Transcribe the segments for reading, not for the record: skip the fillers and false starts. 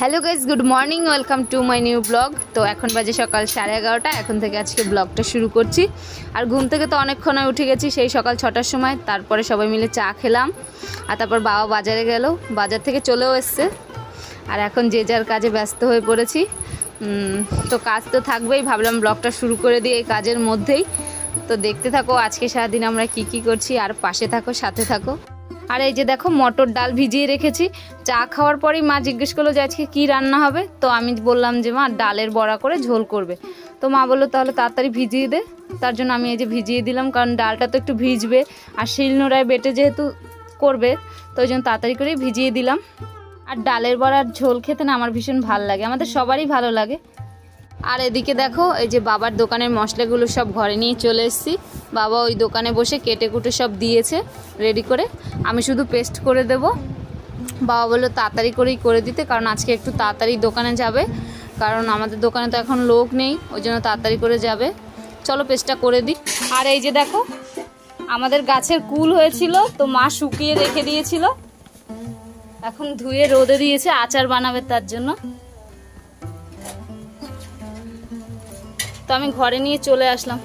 Hello guys, good morning, welcome to my new blog. তো এখন বাজে সকাল 11:30। এখন থেকে আজকে ব্লগটা শুরু করছি। আর ঘুম থেকে তো অনেকক্ষণ উঠে গেছি, সেই সকাল 6টার সময়। তারপরে সবাই মিলে চা খেলাম, আর তারপর বাবা বাজারে গেল, বাজার থেকে চলেও এসছে। আর এখন যে যার কাজে ব্যস্ত হয়ে পড়েছি। তো কাজ তো থাকবেই, ভাবলাম ব্লগটা শুরু করে দিই এই কাজের মধ্যেই। তো দেখতে থাকো আজকে সারাদিন আমরা কি করছি, আর পাশে থাকো, সাথে থাকো। আর এই যে দেখো, মটর ডাল ভিজিয়ে রেখেছি। চা খাওয়ার পরেই মা জিজ্ঞেস করলো যে আজকে কী রান্না হবে। তো আমি বললাম যে মা ডালের বড়া করে ঝোল করবে। তো মা বললো তাহলে তাড়াতাড়ি ভিজিয়ে দে। তার জন্য আমি এই যে ভিজিয়ে দিলাম, কারণ ডালটা তো একটু ভিজবে, আর শিলনোড়ায় বেটে যেহেতু করবে, তো ওই জন্য তাড়াতাড়ি করেই ভিজিয়ে দিলাম। আর ডালের বড়ার ঝোল খেতে না আমার ভীষণ ভালো লাগে, আমাদের সবারই ভালো লাগে। আর এদিকে দেখো, এই যে বাবার দোকানের মশলাগুলো সব ঘরে নিয়ে চলে এসেছি। বাবা ওই দোকানে বসে কেটে কুটে সব দিয়েছে রেডি করে, আমি শুধু পেস্ট করে দেব। বাবা বললো তাড়াতাড়ি করেই করে দিতে, কারণ আজকে একটু তাড়াতাড়ি দোকানে যাবে, কারণ আমাদের দোকানে তো এখন লোক নেই, ওই জন্য তাড়াতাড়ি করে যাবে। চলো পেস্টটা করে দিই। আর এই যে দেখো, আমাদের গাছের কুল হয়েছিল, তো মা শুকিয়ে রেখে দিয়েছিল, এখন ধুয়ে রোদে দিয়েছে, আচার বানাবে তার জন্য। তো আমি ঘরে নিয়ে চলে আসলাম।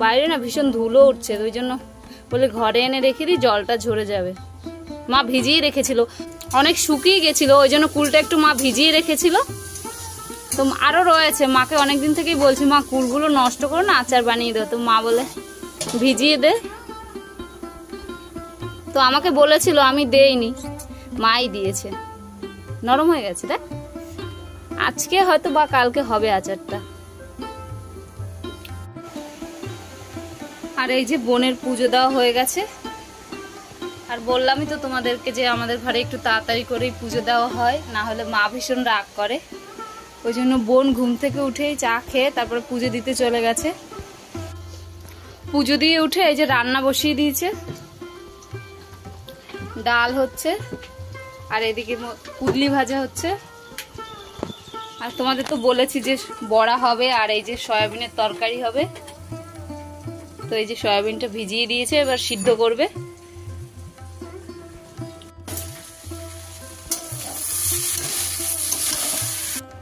বাইরে না ভীষণ ধুলো উঠছে, ওই জন্য বলে ঘরে এনে রেখে দিই, জলটা ঝরে যাবে। মা ভিজিয়ে রেখেছিল, অনেক শুকিয়ে গেছিল, ওই জন্য কুলটা একটু মা ভিজিয়ে রেখেছিল। তো আরও রয়েছে, মাকে অনেক দিন থেকেই বলছি মা কুলগুলো নষ্ট করো না, আচার বানিয়ে দেবো। তো মা বলে ভিজিয়ে দে। তো আমাকে বলেছিল, আমি দেইনি, মাই দিয়েছে, নরম হয়ে গেছে। দেখ, আজকে হয়তো বা কালকে হবে আচারটা। আর এই যে বোনের পুজো দেওয়া হয়ে গেছে। আর বললামই তো তোমাদেরকে যে আমাদের ঘরে একটু তাড়াতাড়ি করেই পুজো দেওয়া হয়, না হলে মা ভীষণ রাগ করে। ওই জন্য বোন ঘুম থেকে উঠেই চা খেয়ে তারপরে পুজো দিতে চলে গেছে। পুজো দিয়ে উঠে এই যে রান্না বসিয়ে দিয়েছে, ডাল হচ্ছে, আর এদিকে কুদলি ভাজা হচ্ছে। আর তোমাদের তো বলেছি যে বড়া হবে, আর এই যে সয়াবিনের তরকারি হবে। তো এই যে সয়াবিনটা ভিজিয়ে দিয়েছে, এবার সিদ্ধ করবে।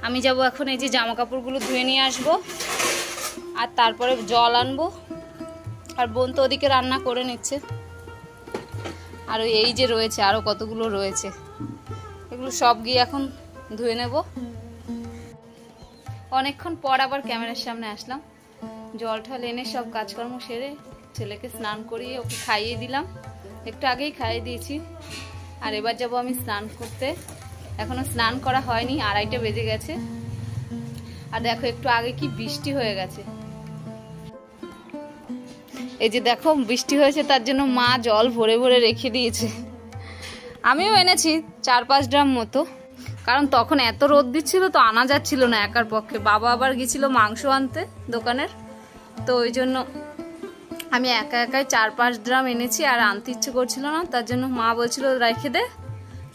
আমি যাব এখন এই যে জামা কাপড়গুলো ধুয়ে নিয়ে আসবো, আর তারপরে জল আনবো। আর বোন তো ওদিকে রান্না করে নিচ্ছে। আর এই যে রয়েছে আরো কতগুলো রয়েছে, এগুলো সব গিয়ে এখন ধুয়ে নেব। অনেকক্ষণ পর আবার ক্যামেরার সামনে আসলাম। জল ঠল এনে সব কাজকর্ম সেরে ছেলেকে স্নান করিয়ে ওকে খাইয়ে দিলাম, একটু আগেই খাইয়ে দিয়েছি। আর এবার যাব আমি স্নান করতে, এখনো স্নান করা হয়নি, 2:30 বেজে গেছে। আর দেখো একটু আগে কি বৃষ্টি হয়ে গেছে। এই যে দেখো বৃষ্টি হয়েছে, তার জন্য মা জল ভরে ভরে রেখে দিয়েছে। আমিও এনেছি 4-5 ড্রাম মতো, কারণ তখন এত রোদ দিচ্ছিল তো আনা যাচ্ছিল না একার পক্ষে। বাবা আবার গেছিল মাংস আনতে দোকানের, তো ওই জন্য আমি একা একাই 4-5 ড্রাম এনেছি, আর আনতে ইচ্ছে করছিল না, তার জন্য মা বলছিল রেখে দে,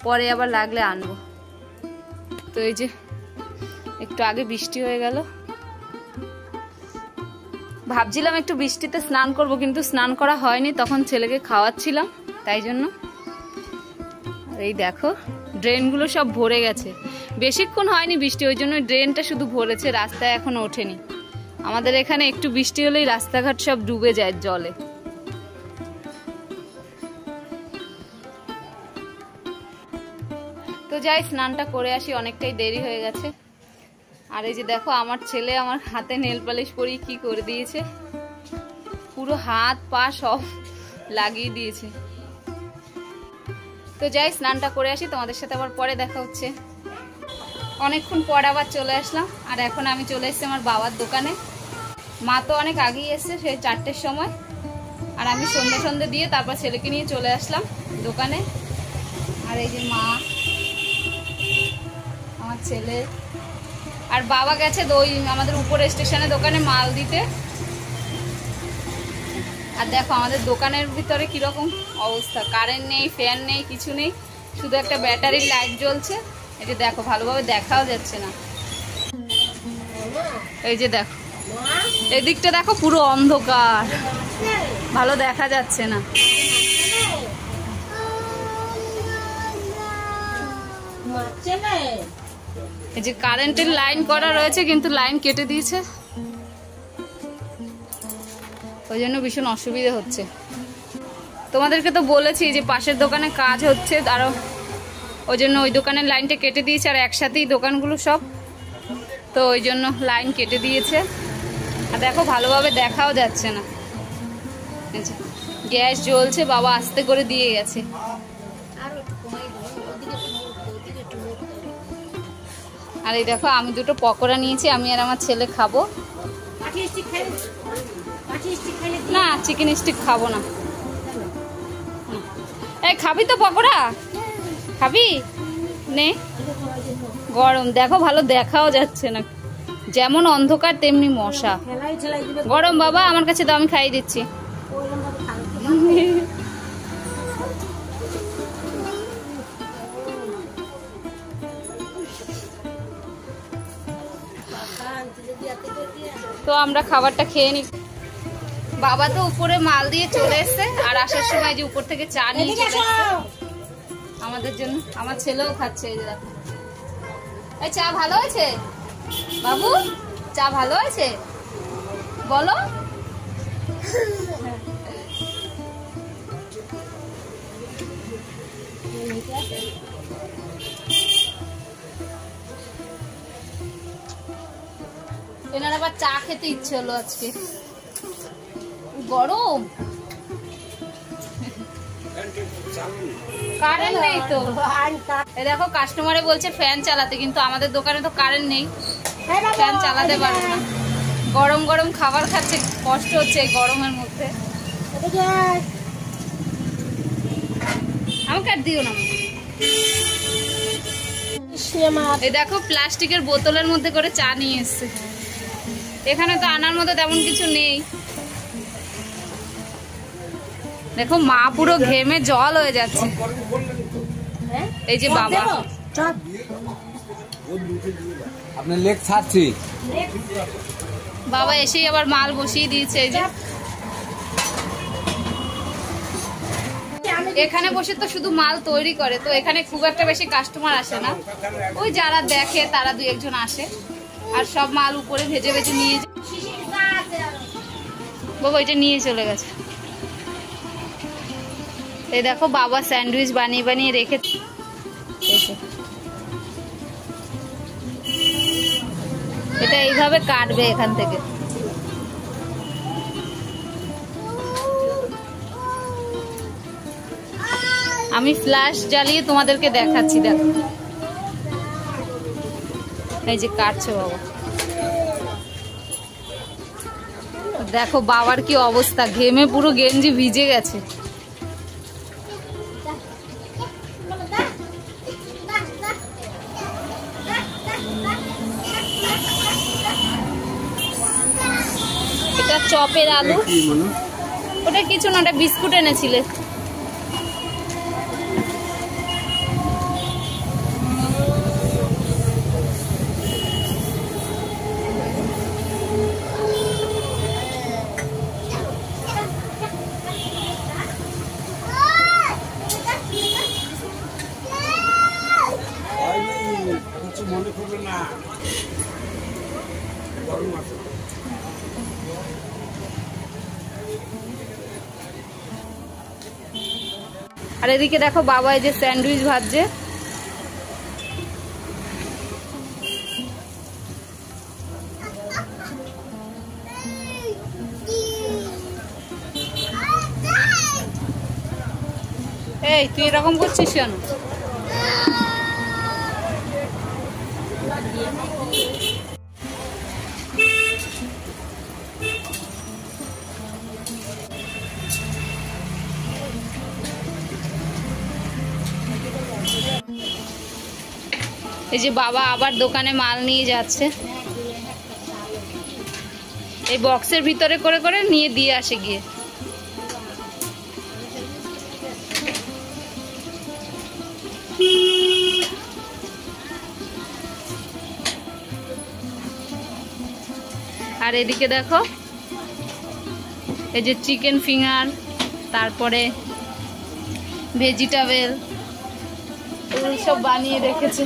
পরে আবার লাগলে আনবো। তো এই যে একটু আগে বৃষ্টি হয়ে গেল। ভাবছিলাম একটু বৃষ্টিতে স্নান করব, কিন্তু স্নান করা হয়নি, তখন ছেলেকে খাওয়াচ্ছিলাম, তাই জন্য। এই দেখো ড্রেনগুলো সব ভরে গেছে, বেশিক্ষণ হয়নি বৃষ্টি, ওই জন্য ড্রেনটা শুধু ভরেছে, রাস্তায় এখনো ওঠেনি। আমাদের এখানে একটু বৃষ্টি হলেই রাস্তাঘাট সব ডুবে যায় জলে। তো যাই স্নানটা করে আসি, অনেকটাই দেরি হয়ে গেছে। আর এই যে দেখো আমার ছেলে আমার হাতে নেল পালিশ পরিয়ে কি করে দিয়েছে, পুরো হাত পা সব লাগিয়ে দিয়েছে। তো যাই স্নানটা করে আসি, তোমাদের সাথে আবার পরে দেখা হচ্ছে। অনেকক্ষণ পর আবার চলে আসলাম। আর এখন আমি চলে এসেছি আমার বাবার দোকানে। মা তো অনেক আগেই এসছে, সেই 4টের সময়। আর আমি সন্ধ্যে দিয়ে তারপর ছেলেকে নিয়ে চলে আসলাম দোকানে। আর এই যে মা, আমার ছেলে, আর বাবা গেছে ওই আমাদের উপরে স্টেশনে দোকানে মাল দিতে। আর দেখো আমাদের দোকানের ভিতরে কিরকম অবস্থা, কারেন্ট নেই, ফ্যান নেই, কিছু নেই, শুধু একটা ব্যাটারির লাইট জ্বলছে। এই যে দেখো ভালোভাবে দেখাও যাচ্ছে না। এই যে দেখো এদিকটা দেখো পুরো অন্ধকার, ভালো দেখা যাচ্ছে না। এই যে কারেন্টের লাইন করা রয়েছে কিন্তু লাইন কেটে দিয়েছে, ওই জন্য ভীষণ অসুবিধা হচ্ছে। তোমাদেরকে তো বলেছি যে পাশের দোকানে কাজ হচ্ছে, আরো ওই জন্য ওই দোকানের লাইনটা কেটে দিয়েছে, আর একসাথেই দোকানগুলো সব, তো ওই জন্য লাইন কেটে দিয়েছে। আর দেখো ভালোভাবে দেখাও যাচ্ছে না, গ্যাস জ্বলছে, বাবা আস্তে করে দিয়ে গেছে। আর এই দেখো আমি দুটো পকোড়া নিয়েছি, আমি আর আমার ছেলে খাবো। না চিকেন স্টিক খাবো না। এই খাবি তো পকোড়া? খাবি? নে, গরম দেখো, ভালো দেখাও যাচ্ছে না, যেমন অন্ধকার তেমনি মশা। গরম বাবা, আমার কাছে দাও, আমি খাইয়ে দিচ্ছি। তো আমরা খাবারটা খেয়ে নি। বাবা তো উপরে মাল দিয়ে চলে এসছে, আর আসার সময় যে উপর থেকে চা নিয়ে চলে এসছে আমাদের জন্য। আমার ছেলেও খাচ্ছে, এই যে দেখো। এই চা ভালো আছে বাবু? চা ভালো আছে বলো? এনার আবার চা খেতে ইচ্ছে হলো আজকে, গরম। কারেন্ট নেই তো, দেখো কাস্টমারে বলছে ফ্যান চালাতে, কিন্তু আমাদের দোকানে তো কারেন্ট নেই, ফ্যান চালাতে পারবো না। গরম গরম খাবার খাচ্ছে, কষ্ট হচ্ছে এই গরমের মধ্যে। আমাকে আর দিও না। এই দেখো প্লাস্টিকের বোতলের মধ্যে করে চা নিয়ে এসছে, এখানে তো আনার মতো তেমন কিছু নেই। দেখো মা পুরো ঘেমে জল হয়ে যাচ্ছে। এই যে বাবা, আপনার লেগ ছাড়ছি, বাবা এসেই আবার মাল বসিয়ে দিয়েছে। এই যে এখানে বসে তো শুধু মাল তৈরি করে, তো এখানে খুব একটা বেশি কাস্টমার আসে না, ওই যারা দেখে তারা দুই একজন আসে, আর সব মাল উপরে ভেজে ভেজে নিয়ে যায়। বাবা এটা নিয়ে চলে গেছে। এই দেখো বাবা স্যান্ডউইচ বানিয়ে বানিয়ে রেখেছে, এটা এইভাবে কাটবে এখান থেকে। আমি ফ্ল্যাশ জ্বালিয়ে তোমাদেরকে দেখাচ্ছি, দেখো এই যে কাটছে বাবা। দেখো বাবার কি অবস্থা, ঘেমে পুরো গেঞ্জি ভিজে গেছে। এটা চপের আলু, ওটা কিছু না, ওটা বিস্কুট এনেছিলে। আর এদিকে দেখো বাবা এই যে স্যান্ডউইচ ভাজছে। এই তুই এরকম করছিস কেন? এই যে বাবা আবার দোকানে মাল নিয়ে যাচ্ছে, এই বক্সের ভিতরে করে করে নিয়ে দিয়ে আসে গিয়ে। আর এদিকে দেখো এই যে চিকেন ফিঙ্গার, তারপরে ভেজিটেবল, সব বানিয়ে রেখেছে।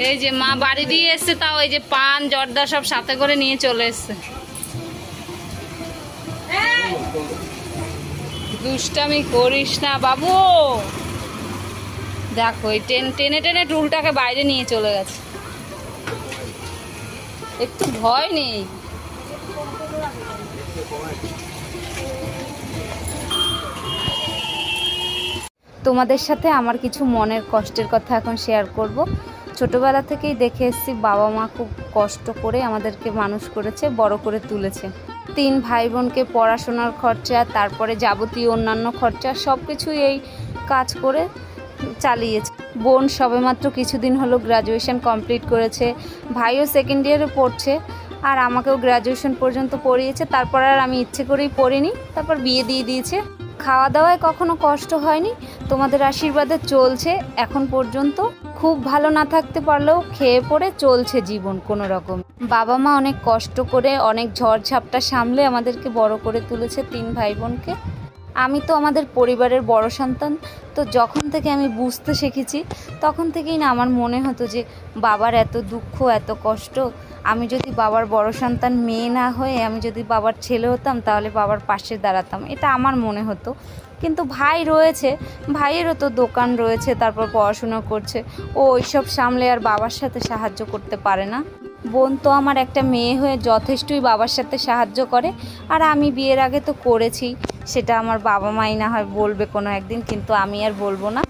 এই যে মা বাড়ি দিয়ে এসছে, তাও এই যে পান জর্দা সব সাথে করে নিয়ে চলে এসছে। দুষ্টামি করিস না বাবু। দেখো এই টেনে টেনে টুলটাকে বাইরে নিয়ে চলে গেছে। একটু ভয় নেই। তোমাদের সাথে আমার কিছু মনের কষ্টের কথা এখন শেয়ার করব। ছোটবেলা থেকেই দেখে এসেছি বাবা মা খুব কষ্ট করে আমাদেরকে মানুষ করেছে, বড় করে তুলেছে। 3 ভাই বোনকে পড়াশোনার খরচা, তারপরে যাবতীয় অন্যান্য খরচা সব কিছুই এই কাজ করে চালিয়েছে। বোন সবেমাত্র কিছুদিন হলো গ্র্যাজুয়েশন কমপ্লিট করেছে, ভাইও সেকেন্ড ইয়ারে পড়ছে, আর আমাকেও গ্র্যাজুয়েশন পর্যন্ত পড়িয়েছে। তারপর আর আমি ইচ্ছে করেই পড়িনি, তারপর বিয়ে দিয়ে দিয়েছে। খাওয়া দাওয়ায় কখনো কষ্ট হয়নি, তোমাদের আশীর্বাদে চলছে এখন পর্যন্ত। খুব ভালো না থাকতে পারলেও খেয়ে পড়ে চলছে জীবন কোনো রকম। বাবা মা অনেক কষ্ট করে, অনেক ঝড় ঝাপটা সামলে আমাদেরকে বড় করে তুলেছে 3 ভাই বোনকে। আমি তো আমাদের পরিবারের বড় সন্তান, তো যখন থেকে আমি বুঝতে শিখেছি তখন থেকেই না আমার মনে হতো যে বাবার এত দুঃখ, এত কষ্ট। আমি যদি বাবার বড় সন্তান মেয়ে না হয়ে আমি যদি বাবার ছেলে হতাম তাহলে বাবার পাশে দাঁড়াতাম, এটা আমার মনে হতো। কিন্তু ভাই রয়েছে, ভাইয়েরও তো দোকান রয়েছে, তারপর পড়াশোনা করছে, ও ওইসব সামলে আর বাবার সাথে সাহায্য করতে পারে না। বোন তো আমার একটা মেয়ে হয়ে যথেষ্টই বাবার সাথে সাহায্য করে, আর আমি বিয়ের আগে তো করেছি, সেটা আমার বাবা মাই না হয় বলবে কোনো একদিন, কিন্তু আমি আর বলবো না।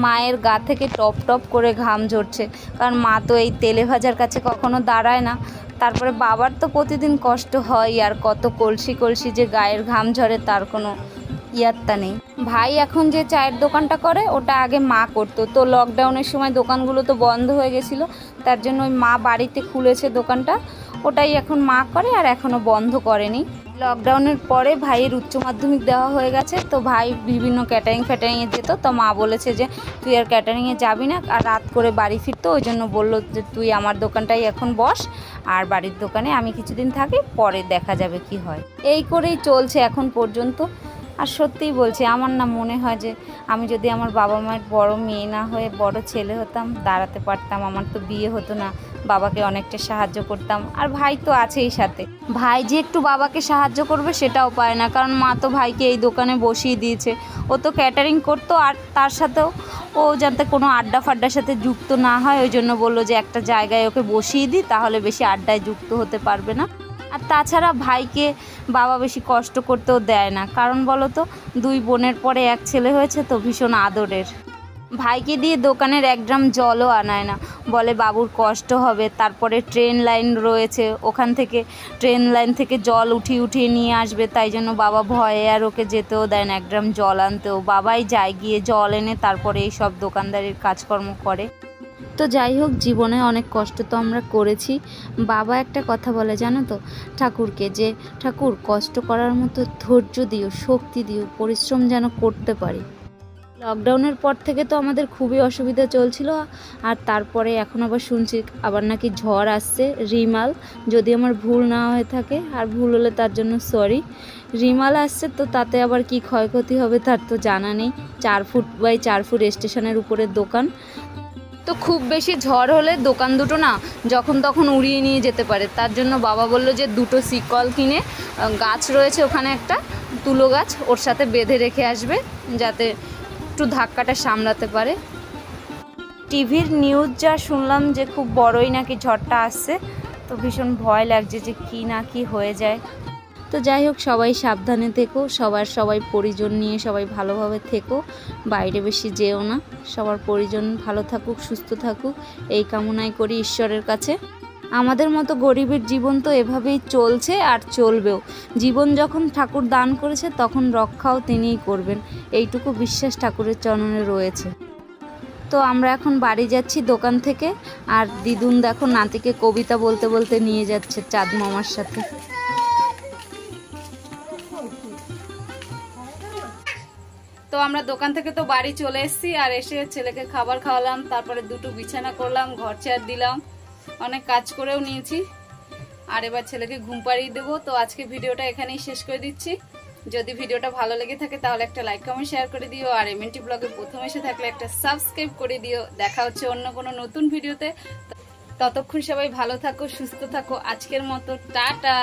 মায়ের গা থেকে টপ টপ করে ঘাম ঝরছে, কারণ মা তো এই তেলে ভাজার কাছে কখনো দাঁড়ায় না। তারপরে বাবার তো প্রতিদিন কষ্ট হয়, আর কত কলসি কলসি যে গায়ের ঘাম ঝরে তার কোনো ইয়াত্তা নেই। ভাই এখন যে চায়ের দোকানটা করে ওটা আগে মা করতো, তো লকডাউনের সময় দোকানগুলো তো বন্ধ হয়ে গেছিলো, তার জন্য ওই মা বাড়িতে খুলেছে দোকানটা, ওটাই এখন মা করে, আর এখনও বন্ধ করেনি। লকডাউনের পরে ভাইয়ের উচ্চ মাধ্যমিক দেওয়া হয়ে গেছে, তো ভাই বিভিন্ন ক্যাটারিংয়ে যেত, তো মা বলেছে যে তুই আর ক্যাটারিংয়ে যাবি না, আর রাত করে বাড়ি ফিরতো, ওই জন্য বললো যে তুই আমার দোকানটাই এখন বস, আর বাড়ির দোকানে আমি কিছুদিন থাকি, পরে দেখা যাবে কি হয়। এই করেই চলছে এখন পর্যন্ত। আর সত্যিই বলছি, আমার না মনে হয় যে আমি যদি আমার বাবা মায়ের বড় মেয়ে না হয়ে বড় ছেলে হতাম, দাঁড়াতে পারতাম, আমার তো বিয়ে হতো না, বাবাকে অনেকটা সাহায্য করতাম। আর ভাই তো আছেই সাথে, ভাই যে একটু বাবাকে সাহায্য করবে সেটাও পায় না, কারণ মা তো ভাইকে এই দোকানে বসিয়ে দিয়েছে। ও তো ক্যাটারিং করতো, আর তার সাথেও ও যাতে কোনো আড্ডা ফাড্ডার সাথে যুক্ত না হয়, ওই জন্য বললো যে একটা জায়গায় ওকে বসিয়ে দিই, তাহলে বেশি আড্ডায় যুক্ত হতে পারবে না। আর তাছাড়া ভাইকে বাবা বেশি কষ্ট করতেও দেয় না, কারণ বলো তো 2 বোনের পরে এক ছেলে হয়েছে, তো ভীষণ আদরের। ভাইকে দিয়ে দোকানের 1 ড্রাম জলও আনায় না, বলে বাবুর কষ্ট হবে। তারপরে ট্রেন লাইন রয়েছে, ওখান থেকে ট্রেন লাইন থেকে জল উঠিয়ে নিয়ে আসবে, তাই জন্য বাবা ভয়ে আর ওকে যেতেও দেয় না 1 ড্রাম জল আনতেও। বাবাই যায় গিয়ে জল এনে তারপরে এই সব দোকানদারির কাজকর্ম করে। তো যাই হোক, জীবনে অনেক কষ্ট তো আমরা করেছি। বাবা একটা কথা বলে জানো তো ঠাকুরকে, যে ঠাকুর কষ্ট করার মতো ধৈর্য দিও, শক্তি দিও, পরিশ্রম যেন করতে পারি। লকডাউনের পর থেকে তো আমাদের খুবই অসুবিধা চলছিল, আর তারপরে এখন আবার শুনছি আবার নাকি ঝড় আসছে, রিমাল, যদি আমার ভুল না হয়ে থাকে, আর ভুল হলে তার জন্য সরি। রিমাল আসছে, তো তাতে আবার কি ক্ষয়ক্ষতি হবে তার তো জানা নেই। 4 ফুট বাই 4 ফুট স্টেশনের উপরে দোকান, তো খুব বেশি ঝড় হলে দোকান দুটো না যখন তখন উড়িয়ে নিয়ে যেতে পারে। তার জন্য বাবা বললো যে 2টো শিকল কিনে, গাছ রয়েছে ওখানে একটা তুলো গাছ, ওর সাথে বেঁধে রেখে আসবে, যাতে একটু ধাক্কাটা সামলাতে পারে। টিভির নিউজ যা শুনলাম যে খুব বড়ই নাকি ঝড়টা আসছে, তো ভীষণ ভয় লাগছে যে কি না কি হয়ে যায়। তো যাই হোক, সবাই সাবধানে থেকো, সবাই পরিজন নিয়ে সবাই ভালোভাবে থেকো, বাইরে বেশি যেও না, সবার পরিজন ভালো থাকুক, সুস্থ থাকুক, এই কামনাই করি ঈশ্বরের কাছে। আমাদের মতো গরিবের জীবন তো এভাবেই চলছে আর চলবেও। জীবন যখন ঠাকুর দান করেছে তখন রক্ষাও তিনিই করবেন, এইটুকু বিশ্বাস ঠাকুরের চরণে রয়েছে। তো আমরা এখন বাড়ি যাচ্ছি দোকান থেকে, আর দিদুন দেখো নাতিকে কবিতা বলতে বলতে নিয়ে যাচ্ছে চাঁদ মামার সাথে। তো আমরা দোকান থেকে তো বাড়ি চলে এসেছি, আর এসে ছেলেকে খাবার খাওয়ালাম, তারপরে 2টো বিছানা করলাম, ঘর ঝাড় দিলাম, অনেক কাজ করেও নিয়েছি, আর এবার ছেলেকে ঘুম পাড়িয়ে দেবো। তো আজকে ভিডিওটা এখানেই শেষ করে দিচ্ছি। যদি ভিডিওটা ভালো লেগে থাকে তাহলে একটা লাইক কমেন্ট শেয়ার করে দিও, আর এমএনটি ব্লগে প্রথম এসে থাকলে একটা সাবস্ক্রাইব করে দিও। দেখা হচ্ছে অন্য কোনো নতুন ভিডিওতে। ততক্ষণ সবাই ভালো থাকো, সুস্থ থাকো। আজকের মতো টাটা।